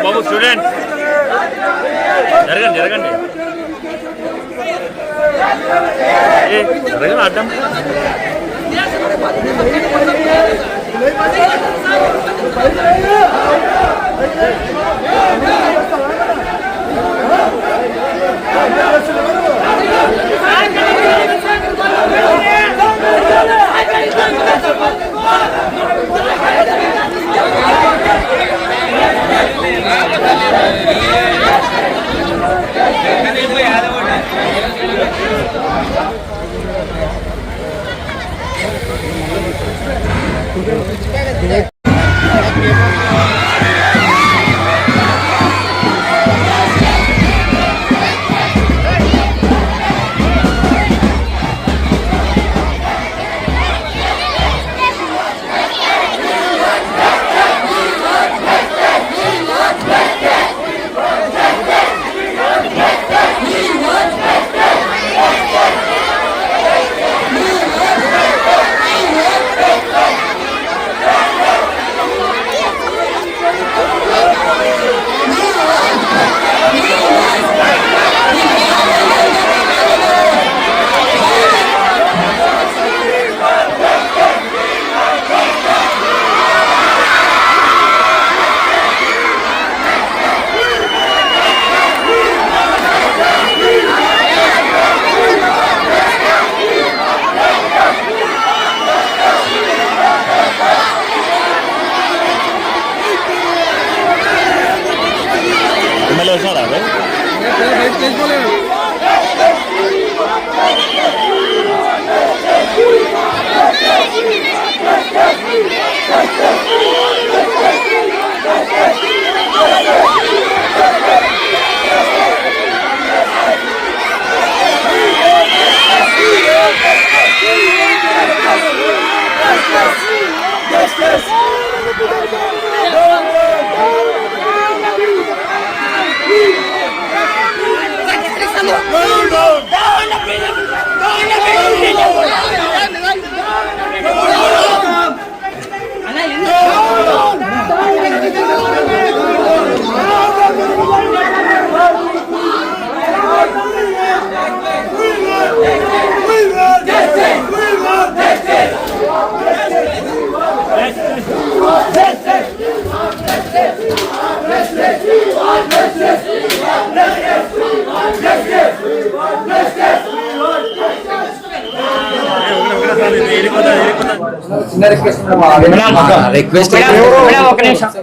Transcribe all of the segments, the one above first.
బాబు student జరగండి జరగండి అడ్డం Yeah. ఎమ్మెల్యే వచ్చాడా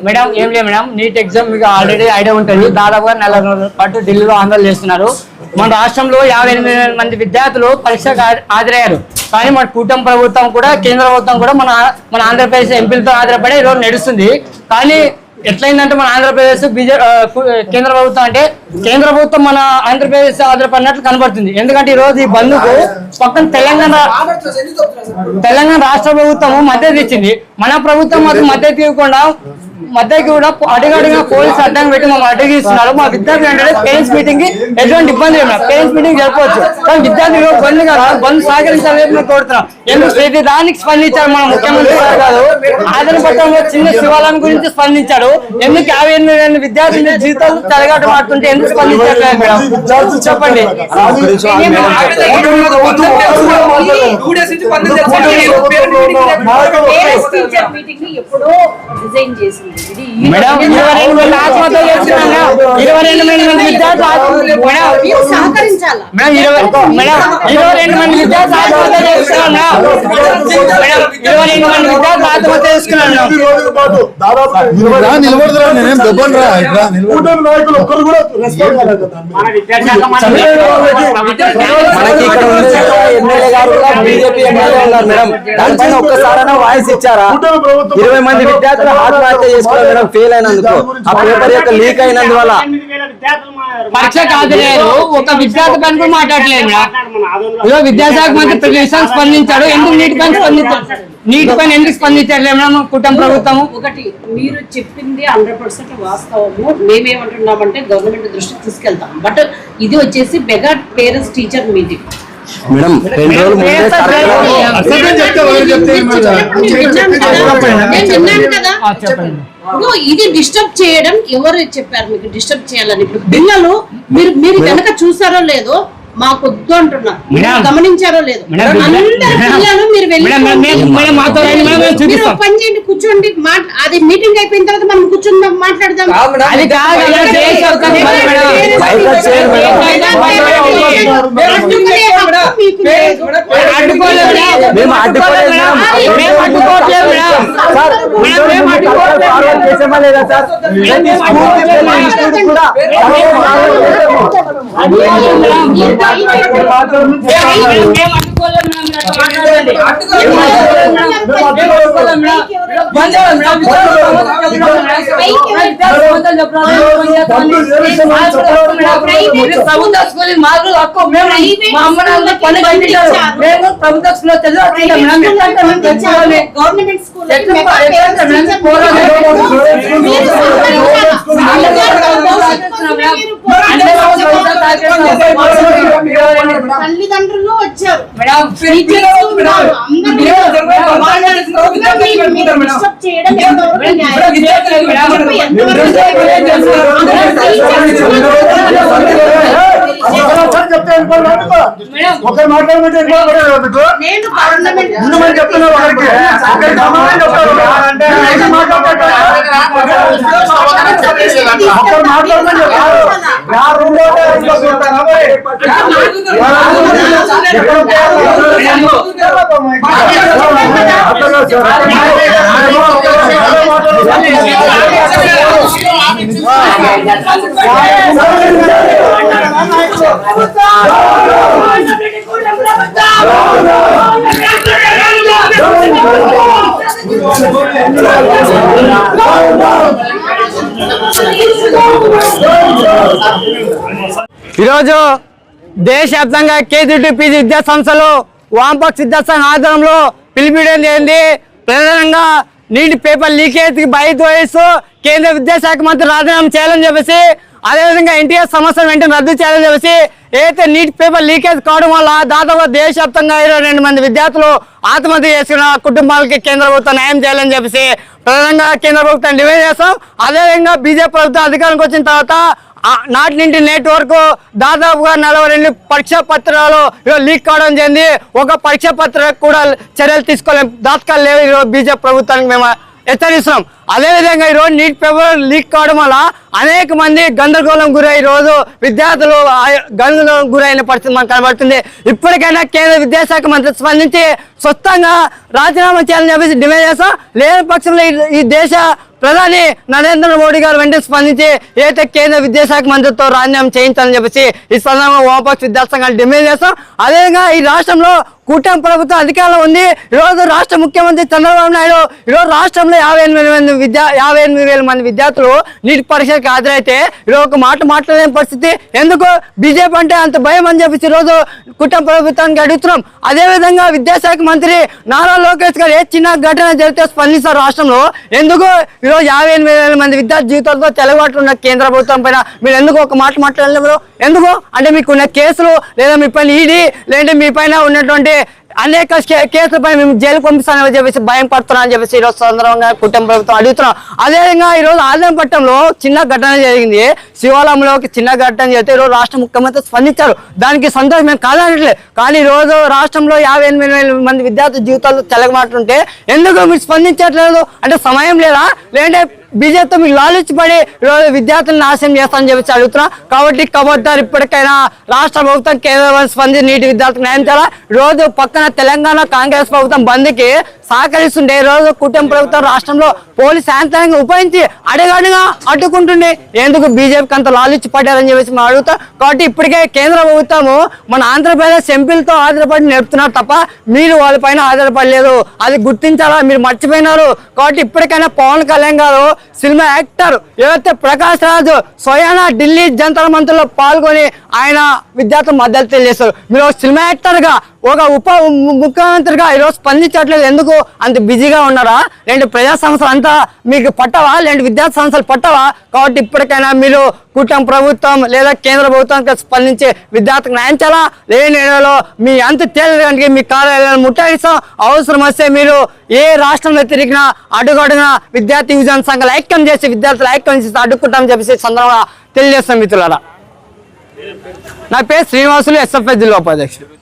మేడం ఏం లేదు మేడం, నీట్ ఎగ్జామ్ మీకు ఆల్రెడీ ఐడియా ఉంటుంది. దాదాపుగా 4 రోజుల పాటు ఢిల్లీలో ఆందోళన చేస్తున్నారు. మన రాష్ట్రంలో 58 మంది విద్యార్థులు పరీక్షకు హాజరయ్యారు. కానీ మన కూటమి ప్రభుత్వం కూడా కేంద్ర ప్రభుత్వం కూడా మన ఆంధ్రప్రదేశ్ ఎంపీలతో ఆధారపడి ఈరోజు నడుస్తుంది. కానీ ఎట్లయిందంటే మన ఆంధ్రప్రదేశ్ కేంద్ర ప్రభుత్వం అంటే కేంద్ర ప్రభుత్వం మన ఆంధ్రప్రదేశ్ ఆధారపడినట్లు కనబడుతుంది. ఎందుకంటే ఈ రోజు ఈ బంద్కు పక్కన తెలంగాణ రాష్ట్ర ప్రభుత్వం మద్దతు ఇచ్చింది. మన ప్రభుత్వం మాత్రం మద్దతు ఇవ్వకుండా మద్దతు కూడా అడుగడుగా పోలీసు అడ్డం పెట్టి మమ్మల్ని అడ్డగిస్తున్నారు. మా విద్యార్థులు అంటే పేరెంట్స్ మీటింగ్ కి ఎటువంటి ఇబ్బంది లేదు. పేరెంట్స్ మీటింగ్ జరపవచ్చు, కానీ విద్యార్థులు బంద్ కదా, బంద్ సహకరించాలని కోరుతున్నాం. ఎందుకు ప్రతి దానికి స్పందించారు మన ముఖ్యమంత్రి గారు కాదు. ఆదరణ పట్టణంలో చిన్న శివాలయం గురించి స్పందించాడు. ఎందుకు 58 విద్యార్థుల జీవితాలు తలగాటు మారుతుంటే ఎందుకు స్పందించట్లేదు మేడం? చెప్పండి. మేడం 22 మంది ఆత్మహత్య చేస్తున్నాం. 22 మంది విద్యార్థులు సహకరించాలి మేడం. 22 మంది విద్యార్థులు ఆత్మహత్య చేస్తున్నాం. 22 మంది విద్యార్థులు ఆత్మహత్య చేసుకున్నాం. మనకి ఇక్కడ ఎమ్మెల్యే గారు బీజేపీ ఎమ్మెల్యే ఉన్నారు మేడం. దానిపైన ఒక్కసారైనా వాయిస్ ఇచ్చారా? 20 మంది విద్యార్థులు ఆత్మహత్య చేసుకోవాలి మేడం, ఫెయిల్ అయినందుకు, ఆ పేపర్ యొక్క లీక్ అయినందువల్ల. పరీక్ష కాదులేదు, ఒక విద్యార్థి పైన కూడా మాట్లాడలేదు మేడం. ఇదో విద్యాశాఖ మంత్రి ప్రతి విషయాన్ని స్పందించాడు. ఎందుకు నీటి పైన స్పందించాడు? నీటి పైన ఎందుకు స్పందించట్లేదు మేడం కూటమి ప్రభుత్వము? ఒకటి మీరు చెప్పింది 100% వాస్తవము. మేమేమంటున్నామంటే గవర్నమెంట్ దృష్టికి తీసుకెళ్తాం. బట్ ఇది వచ్చేసి mega parents teacher meeting madam. 2 రోజులు ఇది డిస్టర్బ్ చేయడం ఎవరు చెప్పారు మీకు డిస్టర్బ్ చేయాలని? ఇప్పుడు పిల్లలు మీరు కనుక చూసారో లేదో మాకొద్దు అంటున్నారు, గమనించారో లేదు. అందరు పిల్లలు మీరు వెళ్ళి పని చేయండి, కూర్చోండి. అది మీటింగ్ అయిపోయిన తర్వాత మనం కూర్చుందాం, మాట్లాడదాం. గవర్నమెంట్ స్కూల్ తల్లిదండ్రులు వచ్చారు, ఒకరు మాట్లాడమంటే చెప్తున్నా ఒకరికి ఈరోజు దేశవ్యాప్తంగా కేజీ పీజీ విద్యా సంస్థలు వామపక్ష విద్యాసంఘ ఆధ్వర్యంలో పిలుపునివ్వడం జరిగింది. ప్రధానంగా నీట్ పేపర్ లీకేజ్ బయట వయసు కేంద్ర విద్యాశాఖ మంత్రి రాజీనామా చేయాలని చెప్పేసి, అదేవిధంగా ఎన్టీఆర్ సమస్యను వెంటనే రద్దు చేయాలని చెప్పేసి, ఏదైతే నీట్ పేపర్ లీకేజ్ కావడం వల్ల దాదాపు దేశవ్యాప్తంగా 22 మంది విద్యార్థులు ఆత్మహత్య చేసుకున్న కుటుంబాలకి కేంద్ర ప్రభుత్వం న్యాయం చేయాలని చెప్పేసి ప్రధానంగా కేంద్ర ప్రభుత్వం డిమాండ్ చేస్తాం. అదేవిధంగా బీజేపీ ప్రభుత్వం అధికారంకి వచ్చిన తర్వాత నాటి నుండి నేటి వరకు దాదాపుగా 42 పరీక్షా పత్రాలు లీక్ కావడం జరిగింది. ఒక పరీక్షా పత్రాలకు కూడా చర్యలు తీసుకోలేం దాఖలు లేవు. ఈరోజు బీజేపీ ప్రభుత్వానికి మేము హెచ్చరిస్తున్నాం. అదేవిధంగా ఈరోజు నీట్ పేపర్ లీక్ కావడం వల్ల అనేక మంది గందరగోళం గురై ఈరోజు విద్యార్థులు గందరగోళం గురైన పరిస్థితి మనకు కనబడుతుంది. ఇప్పటికైనా కేంద్ర విద్యాశాఖ మంత్రి స్పందించి స్వస్థంగా రాజీనామా చేయాలని చెప్పేసి డిమాండ్ చేస్తాం. లేని పక్షంలో ఈ దేశ ప్రధాని నరేంద్ర మోడీ గారు వెంటనే స్పందించి ఏదైతే కేంద్ర విద్యాశాఖ మంత్రితో రాజీనామా చేయించాలని చెప్పేసి ఈ సందర్భంగా వామపక్ష విద్యాసంఘాలు డిమాండ్ చేస్తాం. అదేవిధంగా ఈ రాష్ట్రంలో కూటమి ప్రభుత్వం అధికారంలో ఉంది. ఈరోజు రాష్ట్ర ముఖ్యమంత్రి చంద్రబాబు నాయుడు ఈరోజు రాష్ట్రంలో 58,000 మంది విద్యార్థులు నీటి పరీక్షలకు హాజరైతే ఈరోజు ఒక మాట మాట్లాడలేని పరిస్థితి. ఎందుకు బీజేపీ అంటే అంత భయం అని చెప్పేసి ఈరోజు కూటమి ప్రభుత్వానికి అడుగుతున్నాం. అదేవిధంగా విద్యాశాఖ మంత్రి నారా లోకేష్ గారు ఏ చిన్న ఘటన జరిగితే స్పందిస్తారు రాష్ట్రంలో. ఎందుకు ఈరోజు 58,000 మంది విద్యార్థి జీవితాలతో చెలగాట్లు ఉన్న కేంద్ర ప్రభుత్వం పైన మీరు ఎందుకు ఒక మాట మాట్లాడలేరు? ఎందుకు అంటే మీకున్న కేసులు లేదా మీ పైన ఈడీ లేదంటే మీ పైన ఉన్నటువంటి అనేక కేసులపై మేము జైలు పంపిస్తానని చెప్పేసి భయం పడుతున్నామని చెప్పేసి ఈరోజు సందర్భంగా కుటుంబ ప్రభుత్వం అడుగుతున్నాం. అదేవిధంగా ఈరోజు ఆదిలాబాద్లో చిన్న ఘటన జరిగింది. శివాలయంలో చిన్న ఘటన జరిగితే ఈరోజు రాష్ట్ర ముఖ్యమంత్రి స్పందించారు. దానికి సంతోషం మేము కాదనట్లేదు. కానీ ఈరోజు రాష్ట్రంలో 58,000 మంది విద్యార్థి జీవితాలు చెలగమాటుంటే ఎందుకు మీరు స్పందించట్లేదు? అంటే సమయం లేదా లేదంటే బీజేపీతో మీకు లాలుచిపడి ఈరోజు విద్యార్థులను నాశనం చేస్తామని చెప్పేసి అడుగుతున్నాం. కాబట్టి కబడ్దారు ఇప్పటికైనా రాష్ట్ర ప్రభుత్వం కేంద్రం స్పందించి నీటి విద్యార్థులకు న్యాయం చేయాలి. రోజు పక్కన తెలంగాణ కాంగ్రెస్ ప్రభుత్వం బంద్కి సహకరిస్తుండే రోజు కుటుంబ ప్రభుత్వం రాష్ట్రంలో పోలీస్ యాంత్రాంగం ఉపయోగించి అడుగడుగా అడ్డుకుంటుండే. ఎందుకు బీజేపీకి అంత లాలుచి పడ్డారని చెప్పేసి మనం అడుగుతాం. కాబట్టి ఇప్పటికే కేంద్ర ప్రభుత్వము మన ఆంధ్రప్రదేశ్ ఎంపీలతో ఆధారపడి నేర్పుతున్నారు తప్ప మీరు వాళ్ళపైన ఆధారపడలేదు. అది గుర్తించాలా, మీరు మర్చిపోయినారు. కాబట్టి ఇప్పటికైనా పవన్ కళ్యాణ్ గారు సినిమా యాక్టర్ ఏవైతే ప్రకాష్ రాజు స్వయాన ఢిల్లీ జంతర్ మంత్రుల్లో పాల్గొని ఆయన విద్యార్థులు మద్దతు తెలియజేస్తారు. మీరు సినిమా యాక్టర్ గా ఒక ఉప ముఖ్యమంత్రిగా ఈరోజు స్పందించట్లేదు. ఎందుకు అంత బిజీగా ఉన్నారా? లేదంటే ప్రజా సంస్థలు అంతా మీకు పట్టవా? లేదంటే విద్యార్థి సంస్థలు పట్టవా? కాబట్టి ఇప్పటికైనా మీరు కూటమి ప్రభుత్వం లేదా కేంద్ర ప్రభుత్వానికి స్పందించి విద్యార్థులకు న్యాయం చేయాలా. లేని ఏరియాలో మీ అంత తేలిక మీ కార్యాలయాలను ముట్టాయిస్తాం. అవసరం వస్తే మీరు ఏ రాష్ట్రంలో తిరిగినా అడుగడుగునా విద్యార్థి యువజన సంఘాలు ఐక్యం చేసి విద్యార్థులు ఐక్యం చేసి అడ్డుకుంటామని చెప్పేసి సందర్భంగా తెలియజేస్తాం. మిత్రులారా, నా పేరు శ్రీనివాసులు, ఎస్ఎఫ్ఐ జిల్లా ఉపాధ్యక్షుడు.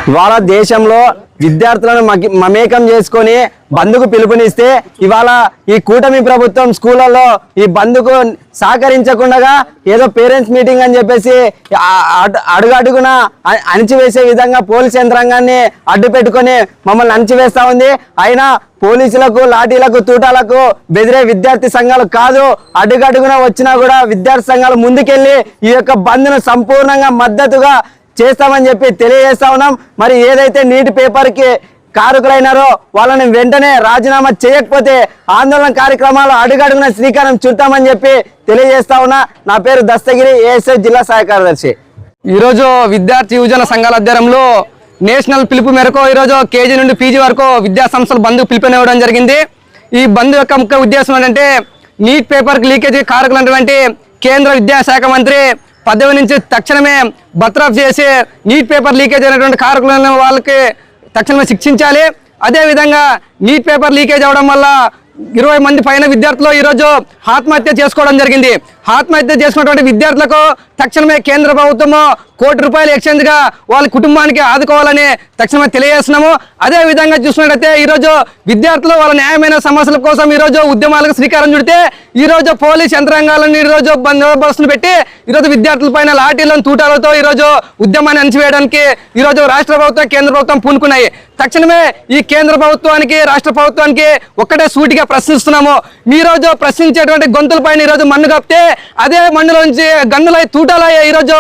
ఇవాళ దేశంలో విద్యార్థులను మమేకం చేసుకొని బంద్కు పిలుపునిస్తే ఇవాళ ఈ కూటమి ప్రభుత్వం స్కూళ్ళల్లో ఈ బంద్కు సహకరించకుండా ఏదో పేరెంట్స్ మీటింగ్ అని చెప్పేసి అడుగడుగున అణిచివేసే విధంగా పోలీస్ యంత్రాంగాన్ని అడ్డు పెట్టుకొని మమ్మల్ని అణిచివేస్తా ఉంది. అయినా పోలీసులకు లాఠీలకు తూటాలకు బెదిరే విద్యార్థి సంఘాలు కాదు. అడుగడుగున వచ్చినా కూడా విద్యార్థి సంఘాలు ముందుకెళ్ళి ఈ యొక్క బంద్ను సంపూర్ణంగా మద్దతుగా చేస్తామని చెప్పి తెలియజేస్తా ఉన్నాం. మరి ఏదైతే నీటి పేపర్కి కారకులైనారో వాళ్ళని వెంటనే రాజీనామా చేయకపోతే ఆందోళన కార్యక్రమాలు అడుగడుగున శ్రీకారం చుట్టామని చెప్పి తెలియజేస్తా ఉన్నా. నా పేరు దస్తగిరి, ఏఎస్ఐ జిల్లా సహాయ కార్యదర్శి. ఈరోజు విద్యార్థి యువజన సంఘాల ఆధ్వర్యంలో నేషనల్ పిలుపు మేరకు ఈరోజు కేజీ నుండి పీజీ వరకు విద్యా సంస్థలు బంద్ పిలుపునివ్వడం జరిగింది. ఈ బంద్ యొక్క ముఖ్య ఉద్దేశం ఏంటంటే నీట్ పేపర్కి లీకేజీ కారకులైనటువంటి కేంద్ర విద్యాశాఖ మంత్రి పదవి నుంచి తక్షణమే బర్తరఫ్ చేసి నీట్ పేపర్ లీకేజ్ అయినటువంటి కారకులైన వాళ్ళకి తక్షణమే శిక్షించాలి. అదేవిధంగా నీట్ పేపర్ లీకేజ్ అవడం వల్ల 20 మంది పైన విద్యార్థులు ఈరోజు ఆత్మహత్య చేసుకోవడం జరిగింది. ఆత్మహత్య చేసుకున్నటువంటి విద్యార్థులకు తక్షణమే కేంద్ర ప్రభుత్వము కోటి రూపాయలు ఎక్స్చేంజ్ గా వాళ్ళ కుటుంబానికి ఆదుకోవాలని తక్షణమే తెలియజేస్తున్నాము. అదే విధంగా చూసినట్లయితే ఈ రోజు విద్యార్థులు వాళ్ళ న్యాయమైన సమస్యల కోసం ఈ రోజు ఉద్యమాలకు శ్రీకారం చుడితే ఈ రోజు పోలీస్ యంత్రాంగాలను ఈ రోజు బందోబస్తులు పెట్టి ఈ రోజు విద్యార్థుల పైన లాఠీలను తూటాలతో ఈ రోజు ఉద్యమాన్ని అణచివేయడానికి ఈ రోజు రాష్ట్ర ప్రభుత్వం కేంద్ర ప్రభుత్వం పూనుకున్నాయి. తక్షణమే ఈ కేంద్ర ప్రభుత్వానికి రాష్ట్ర ప్రభుత్వానికి ఒక్కటే సూటిగా ప్రశ్నిస్తున్నాము. మీ రోజు ప్రశ్నించేటువంటి గొంతుల పైన ఈ రోజు మన్ను కప్పితే అదే మన్నులోంచి గన్నులై తూటాలై ఈ రోజు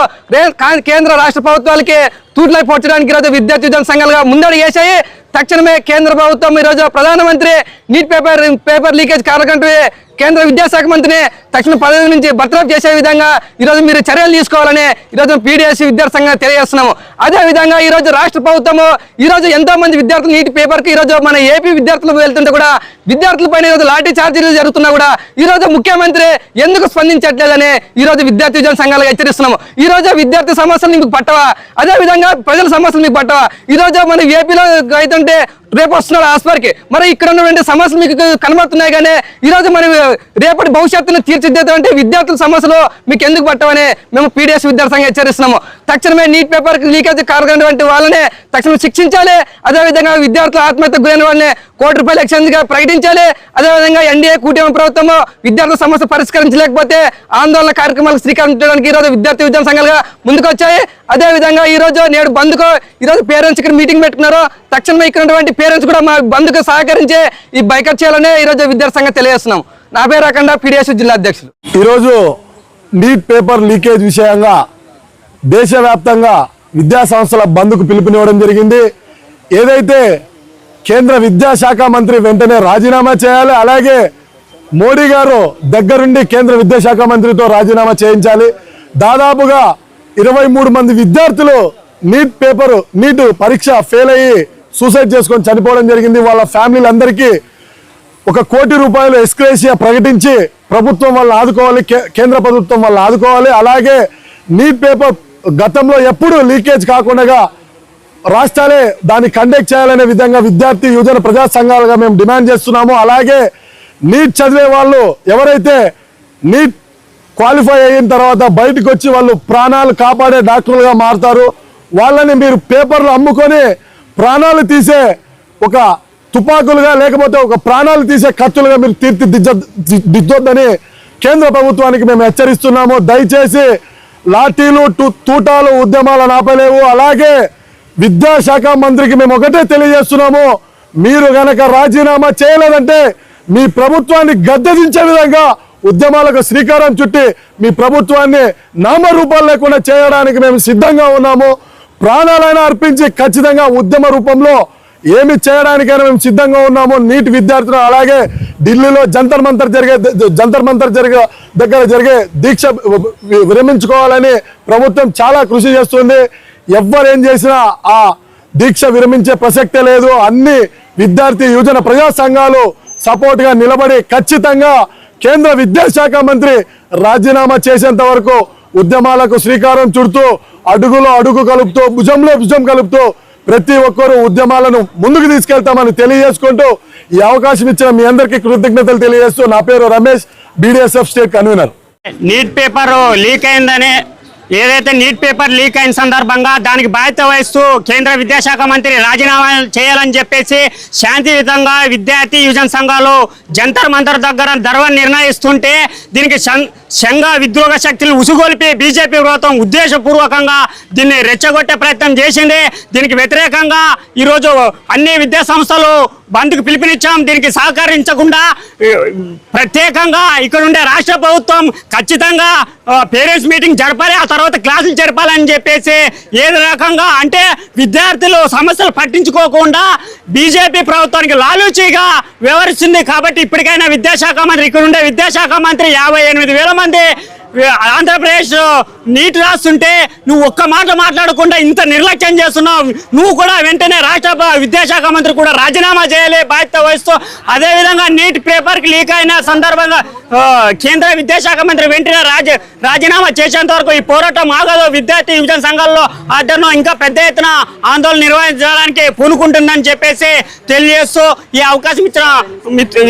కేంద్ర రాష్ట్ర ప్రభుత్వాలకి తూట్లై పోర్చడానికి ఈరోజు విద్యార్థి విద్యార్థి సంఘాలుగా ముందడుగు వేశాయి. తక్షణమే కేంద్ర ప్రభుత్వం ఈరోజు ప్రధానమంత్రి నీట్ పేపర్ లీకేజ్ కారణంగా కేంద్ర విద్యాశాఖ మంత్రిని తక్షణ పదవి నుంచి బర్తరఫ్ చేసే విధంగా ఈరోజు మీరు చర్యలు తీసుకోవాలని ఈరోజు పీడీఎస్ విద్యార్థి సంఘం తెలియజేస్తున్నాము. అదే విధంగా ఈరోజు రాష్ట్ర ప్రభుత్వము ఈరోజు ఎంతో మంది విద్యార్థులు నీటి పేపర్కి ఈరోజు మన ఏపీ విద్యార్థులు వెళ్తుంటే కూడా విద్యార్థులపైన ఈరోజు లాఠీ చార్జీలు జరుగుతున్నా కూడా ఈరోజు ముఖ్యమంత్రి ఎందుకు స్పందించట్లేదని ఈరోజు విద్యార్థి విద్యార్థి సంఘాలుగా హెచ్చరిస్తున్నాము. ఈరోజు విద్యార్థి సమస్యలు మీకు పట్టవా? అదే విధంగా ప్రజల సమస్యలు మీకు పట్టవా? ఈరోజు మన ఏపీలో అయితే రేపు వస్తున్నాడు ఆస్పర్కి, మరి ఇక్కడ ఉన్నటువంటి సమస్యలు మీకు కనబడుతున్నాయి. కానీ ఈరోజు మనం రేపటి భవిష్యత్తును తీర్చిదిద్దేటువంటి విద్యార్థుల సమస్యలు మీకు ఎందుకు పట్టవని మేము పీడీఎస్ విద్యార్థి సంఘం హెచ్చరిస్తున్నాము. తక్షణమే నీట్ పేపర్ లీకేజ్ కారణమైనటువంటి వాళ్ళని తక్షణం శిక్షించాలి. అదేవిధంగా విద్యార్థుల ఆత్మహత్యకు గురైన వాళ్ళని కోటి రూపాయల ఎక్స్చేంజ్ గా ప్రకటించాలి. అదేవిధంగా ఎన్డీఏ కూటమి ప్రభుత్వము విద్యార్థుల సమస్య పరిష్కరించలేకపోతే ఆందోళన కార్యక్రమాలకు శ్రీకారం చుట్టడానికి ఈరోజు విద్యార్థి విద్యార్థి సంఘాలుగా ముందుకు వచ్చాయి. అదేవిధంగా ఈ రోజు నేడు బంద్కు ఈరోజు పేరెంట్స్ ఇక్కడ మీటింగ్ పెట్టుకున్నారు. తక్షణమే ఇక్కడ ఉన్నటువంటి పేరెంట్స్ కూడా మా బంద్కు సహకరించి ఈ బైకట్ చేయాలని ఈరోజు విద్యార్థి సంఘం తెలియజేస్తున్నాం. నా పేరు అఖండ, పీడీఎస్ జిల్లా అధ్యక్షులు. ఈరోజు నీట్ పేపర్ లీకేజ్ విషయంగా దేశవ్యాప్తంగా విద్యా సంస్థల బంద్కు పిలుపునివ్వడం జరిగింది. ఏదైతే కేంద్ర విద్యాశాఖ మంత్రి వెంటనే రాజీనామా చేయాలి, అలాగే మోడీ గారు దగ్గరుండి కేంద్ర విద్యాశాఖ మంత్రితో రాజీనామా చేయించాలి. దాదాపుగా 23 మంది విద్యార్థులు నీట్ పరీక్ష ఫెయిల్ అయ్యి సూసైడ్ చేసుకొని చనిపోవడం జరిగింది. వాళ్ళ ఫ్యామిలీలందరికీ 1 కోటి రూపాయలు ఎక్స్గ్రేషియా ప్రకటించి ప్రభుత్వం వాళ్ళని ఆదుకోవాలి, కేంద్ర ప్రభుత్వం వాళ్ళని ఆదుకోవాలి. అలాగే నీట్ పేపర్ గతంలో ఎప్పుడు లీకేజ్ కాకుండా రాష్ట్రాలే దాన్ని కండక్ట్ చేయాలనే విధంగా విద్యార్థి యువజన ప్రజా సంఘాలుగా మేము డిమాండ్ చేస్తున్నాము. అలాగే నీట్ చదివే వాళ్ళు ఎవరైతే నీట్ క్వాలిఫై అయిన తర్వాత బయటకు వచ్చి వాళ్ళు ప్రాణాలు కాపాడే డాక్టర్లుగా మారుతారు, వాళ్ళని మీరు పేపర్లు అమ్ముకొని ప్రాణాలు తీసే ఒక తుపాకులుగా లేకపోతే ఒక ప్రాణాలు తీసే కత్తులుగా మీరు తీర్చిదిద్దొద్దని కేంద్ర ప్రభుత్వానికి మేము హెచ్చరిస్తున్నాము. దయచేసి లాఠీలు తూటాలు ఉద్యమాలను ఆపలేవు. అలాగే విద్యాశాఖ మంత్రికి మేము ఒకటే తెలియజేస్తున్నాము, మీరు గనక రాజీనామా చేయలేదంటే మీ ప్రభుత్వాన్ని గద్దెదించే విధంగా ఉద్యమాలకు శ్రీకారం చుట్టి మీ ప్రభుత్వాన్ని నామరూపాలు లేకుండా చేయడానికి మేము సిద్ధంగా ఉన్నాము. ప్రాణాలైనా అర్పించి ఖచ్చితంగా ఉద్యమ రూపంలో ఏమి చేయడానికైనా మేము సిద్ధంగా ఉన్నాము. నీట్ విద్యార్థులు అలాగే ఢిల్లీలో జంతర్ మంతర్ దగ్గర జరిగే దీక్ష విరమించుకోవాలని ప్రభుత్వం చాలా కృషి చేస్తుంది. ఎవరేం చేసినా ఆ దీక్ష విరమించే ప్రసక్తే లేదు. అన్ని విద్యార్థి యువజన ప్రజా సంఘాలు సపోర్ట్ గా నిలబడి ఖచ్చితంగా కేంద్ర విద్యాశాఖ మంత్రి రాజీనామా చేసేంత వరకు ఉద్యమాలకు శ్రీకారం చుడుతూ అడుగులో అడుగు కలుపుతూ భుజంలో భుజం కలుపుతూ ప్రతి ఒక్కరూ ఉద్యమాలను ముందుకు తీసుకెళ్తామని తెలియజేసుకుంటూ ఈ అవకాశం ఇచ్చిన మీ అందరికీ కృతజ్ఞతలు తెలియజేస్తూ నా పేరు Ramesh, BDSF state convener. Neat paper leak అయిందని ఏదైతే నీట్ పేపర్ లీక్ అయిన సందర్భంగా దానికి బాధ్యత వహిస్తూ కేంద్ర విద్యాశాఖ మంత్రి రాజీనామా చేయాలని చెప్పేసి శాంతియుతంగా విద్యార్థి యువజన సంఘాలు జంతర్ మంతర్ దగ్గర ధర్మ నిర్ణయిస్తుంటే దీనికి సంఘ విద్రోహ శక్తులు ఉసుగొల్పి బీజేపీ ప్రభుత్వం ఉద్దేశపూర్వకంగా దీన్ని రెచ్చగొట్టే ప్రయత్నం చేసింది. దీనికి వ్యతిరేకంగా ఈరోజు అన్ని విద్యా సంస్థలు బంద్కు పిలుపునిచ్చాం. దీనికి సహకరించకుండా ప్రత్యేకంగా ఇక్కడ ఉండే రాష్ట్ర ప్రభుత్వం ఖచ్చితంగా పేరెంట్స్ మీటింగ్ జరపాలి, ఆ తర్వాత క్లాసులు జరపాలని చెప్పేసి ఏది రకంగా అంటే విద్యార్థులు సమస్యలు పట్టించుకోకుండా బీజేపీ ప్రభుత్వానికి లాలూచీగా వ్యవహరిస్తుంది. కాబట్టి ఇప్పటికైనా విద్యాశాఖ మంత్రి ఇక్కడ ఉండే విద్యాశాఖ మంత్రి 58,000 మంది ఆంధ్రప్రదేశ్ నీట్ రాస్తుంటే నువ్వు ఒక్క మాట మాట్లాడకుండా ఇంత నిర్లక్ష్యం చేస్తున్నావు. నువ్వు కూడా వెంటనే రాష్ట్ర విద్యాశాఖ మంత్రి కూడా రాజీనామా చేయాలి బాధ్యత వహిస్తూ. అదేవిధంగా నీట్ పేపర్కి లీక్ అయిన సందర్భంగా కేంద్ర విద్యాశాఖ మంత్రి వెంటనే రాజీనామా చేసేంత వరకు ఈ పోరాటం ఆగదు. విద్యార్థి యువజన సంఘాల్లో ఆధ్వర్యంలో ఇంకా పెద్ద ఎత్తున ఆందోళన నిర్వహించడానికి పూనుకుంటుందని చెప్పేసి తెలియజేస్తూ ఈ అవకాశం ఇచ్చిన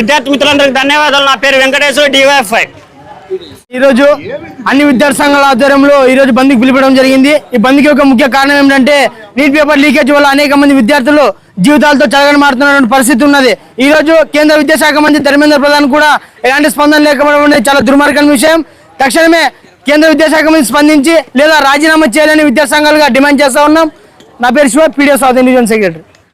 విద్యార్థి మిత్రులందరికీ ధన్యవాదాలు. నా పేరు వెంకటేశ్వర, DYFI. ఈ రోజు అన్ని విద్యార్థి సంఘాల ఆధ్వర్యంలో ఈ రోజు బంద్కి పిలిపడం జరిగింది. ఈ బంద్కి ఒక ముఖ్య కారణం ఏంటంటే నీట్ పేపర్ లీకేజ్ వల్ల అనేక మంది విద్యార్థులు జీవితాలతో చలగని మారుతున్న పరిస్థితి ఉన్నది. ఈ రోజు కేంద్ర విద్యాశాఖ మంత్రి ధర్మేంద్ర ప్రధాన్ కూడా ఎలాంటి స్పందన లేకపోవడం అనేది చాలా దుర్మార్గమైన విషయం. తక్షణమే కేంద్ర విద్యాశాఖ మంత్రి స్పందించి లేదా రాజీనామా చేయాలని విద్యాసంఘాలుగా డిమాండ్ చేస్తా ఉన్నాం. నా పేరు Shiva, PDS south Indian secretary.